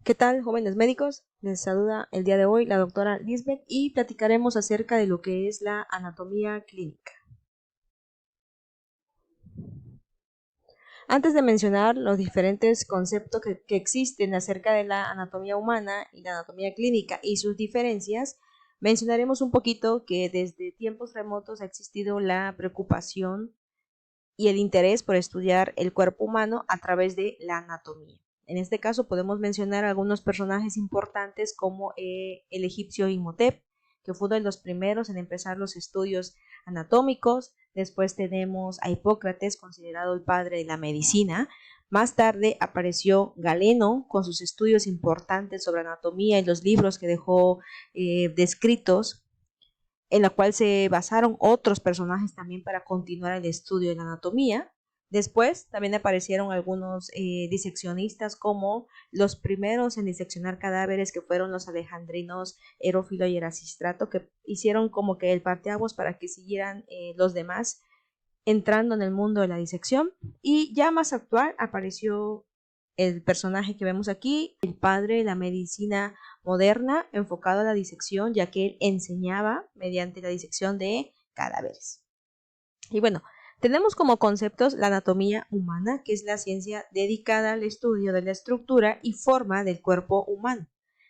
¿Qué tal, jóvenes médicos? Les saluda el día de hoy la doctora Lisbeth y platicaremos acerca de lo que es la anatomía clínica. Antes de mencionar los diferentes conceptos que existen acerca de la anatomía humana y la anatomía clínica y sus diferencias, mencionaremos un poquito que desde tiempos remotos ha existido la preocupación y el interés por estudiar el cuerpo humano a través de la anatomía. En este caso podemos mencionar algunos personajes importantes como el egipcio Imhotep, que fue uno de los primeros en empezar los estudios anatómicos. Después tenemos a Hipócrates, considerado el padre de la medicina. Más tarde apareció Galeno con sus estudios importantes sobre anatomía y los libros que dejó descritos, en la cual se basaron otros personajes también para continuar el estudio de la anatomía. Después también aparecieron algunos diseccionistas como los primeros en diseccionar cadáveres, que fueron los alejandrinos Herófilo y Erasistrato, que hicieron como que el parteaguas para que siguieran los demás entrando en el mundo de la disección. Y ya más actual apareció el personaje que vemos aquí, el padre de la medicina moderna, enfocado a la disección, ya que él enseñaba mediante la disección de cadáveres. Y bueno, tenemos como conceptos la anatomía humana, que es la ciencia dedicada al estudio de la estructura y forma del cuerpo humano.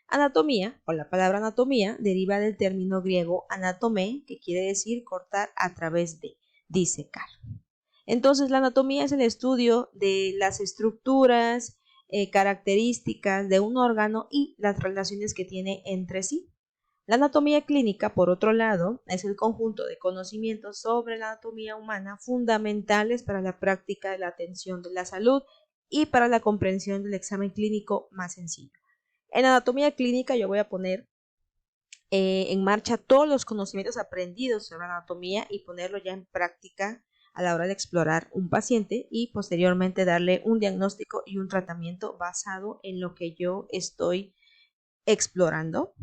Anatomía, o la palabra anatomía, deriva del término griego anatomé, que quiere decir cortar a través de, disecar. Entonces, la anatomía es el estudio de las estructuras, características de un órgano y las relaciones que tiene entre sí. La anatomía clínica, por otro lado, es el conjunto de conocimientos sobre la anatomía humana fundamentales para la práctica de la atención de la salud y para la comprensión del examen clínico más sencillo. En anatomía clínica yo voy a poner en marcha todos los conocimientos aprendidos sobre anatomía y ponerlo ya en práctica a la hora de explorar un paciente y posteriormente darle un diagnóstico y un tratamiento basado en lo que yo estoy explorando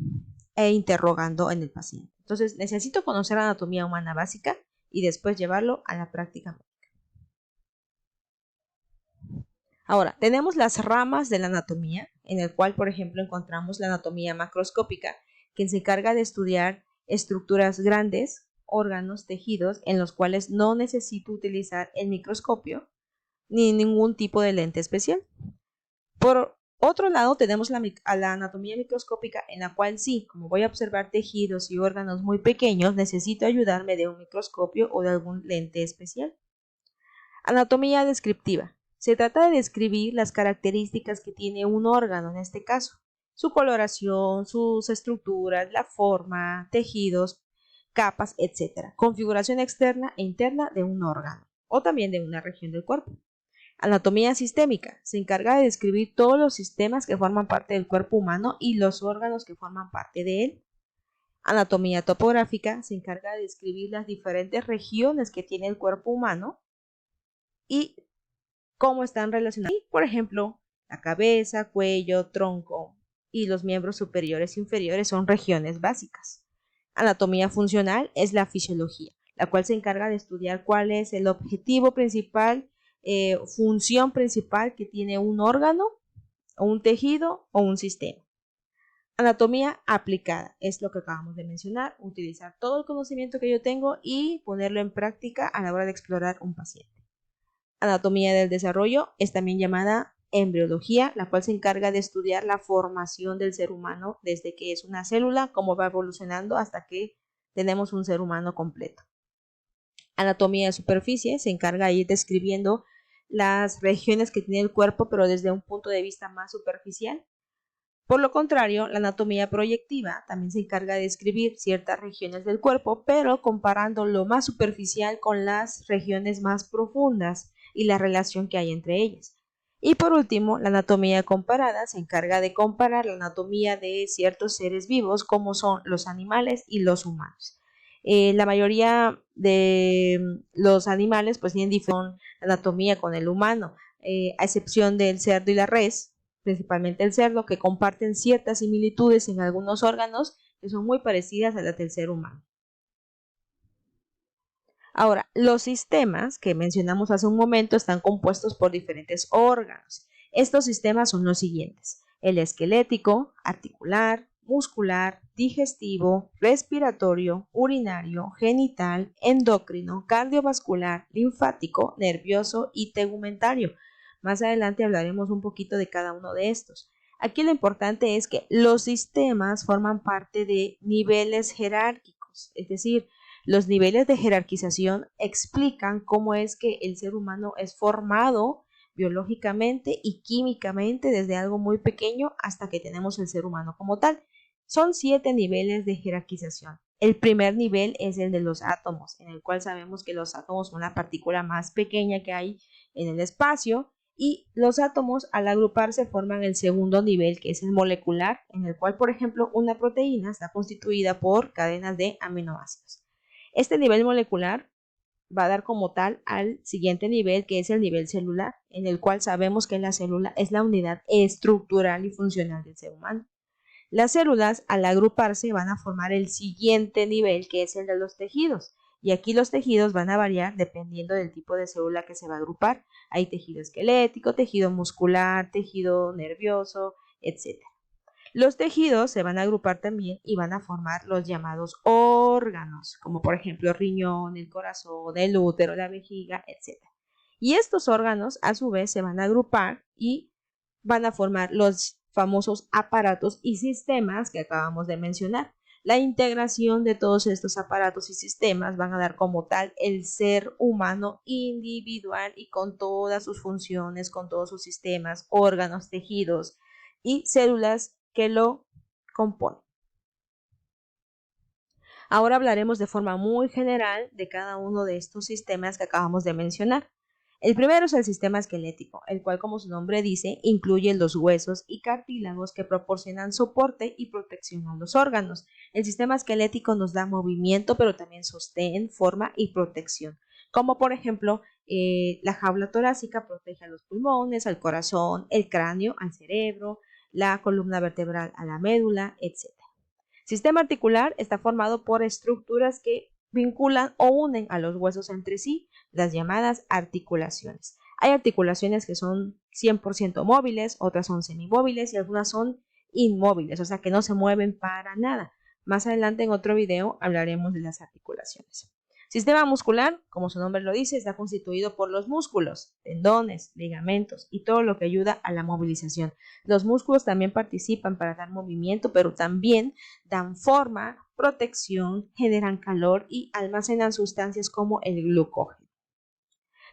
e interrogando en el paciente. Entonces, necesito conocer la anatomía humana básica y después llevarlo a la práctica médica. Ahora, tenemos las ramas de la anatomía, en el cual, por ejemplo, encontramos la anatomía macroscópica, que se encarga de estudiar estructuras grandes, órganos, tejidos, en los cuales no necesito utilizar el microscopio ni ningún tipo de lente especial. Por otro lado, tenemos la anatomía microscópica, en la cual sí, como voy a observar tejidos y órganos muy pequeños, necesito ayudarme de un microscopio o de algún lente especial. Anatomía descriptiva. Se trata de describir las características que tiene un órgano, en este caso, su coloración, sus estructuras, la forma, tejidos, capas, etc. Configuración externa e interna de un órgano o también de una región del cuerpo. Anatomía sistémica. Se encarga de describir todos los sistemas que forman parte del cuerpo humano y los órganos que forman parte de él. Anatomía topográfica. Se encarga de describir las diferentes regiones que tiene el cuerpo humano y cómo están relacionadas. Por ejemplo, la cabeza, cuello, tronco y los miembros superiores e inferiores son regiones básicas. Anatomía funcional es la fisiología, la cual se encarga de estudiar cuál es el objetivo principal, función principal que tiene un órgano, o un tejido o un sistema. Anatomía aplicada es lo que acabamos de mencionar, utilizar todo el conocimiento que yo tengo y ponerlo en práctica a la hora de explorar un paciente. Anatomía del desarrollo es también llamada embriología, la cual se encarga de estudiar la formación del ser humano desde que es una célula, cómo va evolucionando hasta que tenemos un ser humano completo. Anatomía de superficie se encarga de ir describiendo las regiones que tiene el cuerpo, pero desde un punto de vista más superficial. Por lo contrario, la anatomía proyectiva también se encarga de describir ciertas regiones del cuerpo, pero comparando lo más superficial con las regiones más profundas y la relación que hay entre ellas. Y por último, la anatomía comparada se encarga de comparar la anatomía de ciertos seres vivos como son los animales y los humanos. La mayoría de los animales pues tienen diferente anatomía con el humano, a excepción del cerdo y la res, principalmente el cerdo, que comparten ciertas similitudes en algunos órganos que son muy parecidas a las del ser humano. Ahora, los sistemas que mencionamos hace un momento están compuestos por diferentes órganos. Estos sistemas son los siguientes. el esquelético, articular, muscular, digestivo, respiratorio, urinario, genital, endocrino, cardiovascular, linfático, nervioso y tegumentario. Más adelante hablaremos un poquito de cada uno de estos. Aquí lo importante es que los sistemas forman parte de niveles jerárquicos, es decir, los niveles de jerarquización explican cómo es que el ser humano es formado biológicamente y químicamente desde algo muy pequeño hasta que tenemos el ser humano como tal. Son 7 niveles de jerarquización. El primer nivel es el de los átomos, en el cual sabemos que los átomos son la partícula más pequeña que hay en el espacio, y los átomos al agruparse forman el segundo nivel, que es el molecular, en el cual, por ejemplo, una proteína está constituida por cadenas de aminoácidos. Este nivel molecular va a dar como tal al siguiente nivel, que es el nivel celular, en el cual sabemos que la célula es la unidad estructural y funcional del ser humano. Las células, al agruparse, van a formar el siguiente nivel, que es el de los tejidos. Y aquí los tejidos van a variar dependiendo del tipo de célula que se va a agrupar. Hay tejido esquelético, tejido muscular, tejido nervioso, etc. Los tejidos se van a agrupar también y van a formar los llamados órganos, como por ejemplo el riñón, el corazón, el útero, la vejiga, etc. Y estos órganos a su vez se van a agrupar y van a formar los famosos aparatos y sistemas que acabamos de mencionar. La integración de todos estos aparatos y sistemas van a dar como tal el ser humano individual y con todas sus funciones, con todos sus sistemas, órganos, tejidos y células que lo componen. Ahora hablaremos de forma muy general de cada uno de estos sistemas que acabamos de mencionar. El primero es el sistema esquelético, el cual, como su nombre dice, incluye los huesos y cartílagos que proporcionan soporte y protección a los órganos. El sistema esquelético nos da movimiento, pero también sostén, forma y protección, como por ejemplo la jaula torácica protege a los pulmones, al corazón, el cráneo al cerebro, la columna vertebral a la médula, etc. Sistema articular está formado por estructuras que vinculan o unen a los huesos entre sí, las llamadas articulaciones. Hay articulaciones que son 100% móviles, otras son semimóviles y algunas son inmóviles, o sea que no se mueven para nada. Más adelante en otro video hablaremos de las articulaciones. Sistema muscular, como su nombre lo dice, está constituido por los músculos, tendones, ligamentos y todo lo que ayuda a la movilización. Los músculos también participan para dar movimiento, pero también dan forma, protección, generan calor y almacenan sustancias como el glucógeno.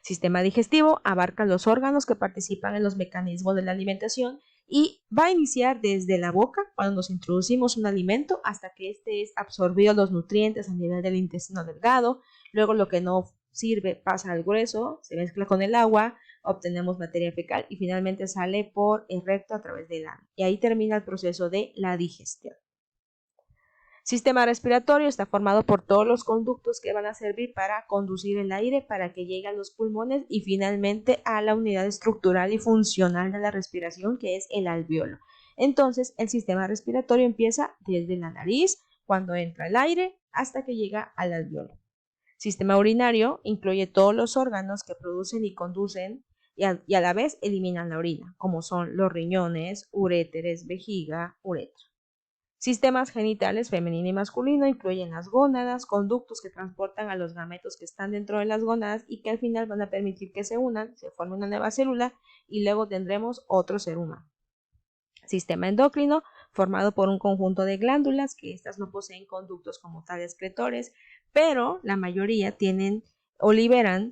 Sistema digestivo abarca los órganos que participan en los mecanismos de la alimentación y va a iniciar desde la boca, cuando nos introducimos un alimento, hasta que éste es absorbido los nutrientes a nivel del intestino delgado. Luego lo que no sirve pasa al grueso, se mezcla con el agua, obtenemos materia fecal y finalmente sale por el recto a través del ano. Y ahí termina el proceso de la digestión. Sistema respiratorio está formado por todos los conductos que van a servir para conducir el aire para que llegue a los pulmones y finalmente a la unidad estructural y funcional de la respiración, que es el alveolo. Entonces, el sistema respiratorio empieza desde la nariz, cuando entra el aire, hasta que llega al alveolo. Sistema urinario incluye todos los órganos que producen y conducen y a la vez eliminan la orina, como son los riñones, uréteres, vejiga, uretra. Sistemas genitales femenino y masculino incluyen las gónadas, conductos que transportan a los gametos que están dentro de las gónadas y que al final van a permitir que se unan, se forme una nueva célula y luego tendremos otro ser humano. Sistema endocrino, formado por un conjunto de glándulas, que estas no poseen conductos como tal excretores, pero la mayoría tienen o liberan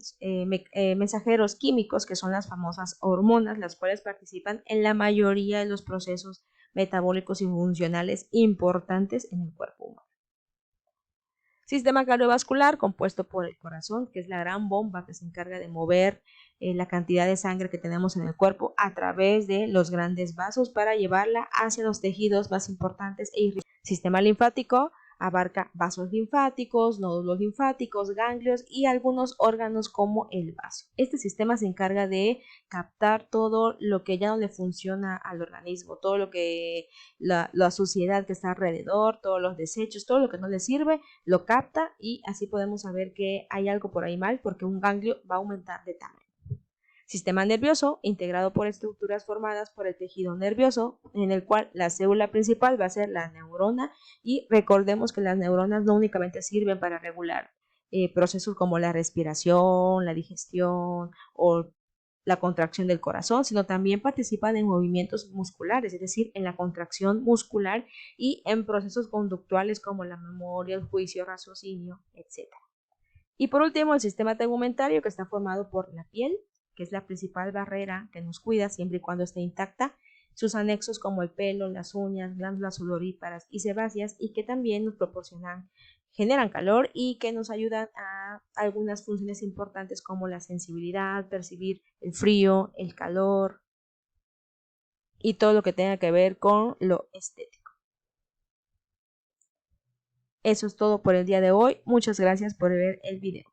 mensajeros químicos, que son las famosas hormonas, las cuales participan en la mayoría de los procesos metabólicos y funcionales importantes en el cuerpo humano. Sistema cardiovascular, compuesto por el corazón, que es la gran bomba que se encarga de mover la cantidad de sangre que tenemos en el cuerpo a través de los grandes vasos para llevarla hacia los tejidos más importantes e irritantes. Sistema linfático abarca vasos linfáticos, nódulos linfáticos, ganglios y algunos órganos como el vaso. Este sistema se encarga de captar todo lo que ya no le funciona al organismo, todo lo que la suciedad que está alrededor, todos los desechos, todo lo que no le sirve, lo capta y así podemos saber que hay algo por ahí mal porque un ganglio va a aumentar de tamaño. Sistema nervioso, integrado por estructuras formadas por el tejido nervioso, en el cual la célula principal va a ser la neurona, y recordemos que las neuronas no únicamente sirven para regular procesos como la respiración, la digestión o la contracción del corazón, sino también participan en movimientos musculares, es decir, en la contracción muscular y en procesos conductuales como la memoria, el juicio, raciocinio, etc. Y por último, el sistema tegumentario, que está formado por la piel, que es la principal barrera que nos cuida siempre y cuando esté intacta, sus anexos como el pelo, las uñas, glándulas sudoríparas y sebáceas, y que también nos generan calor y que nos ayudan a algunas funciones importantes como la sensibilidad, percibir el frío, el calor y todo lo que tenga que ver con lo estético. Eso es todo por el día de hoy. Muchas gracias por ver el video.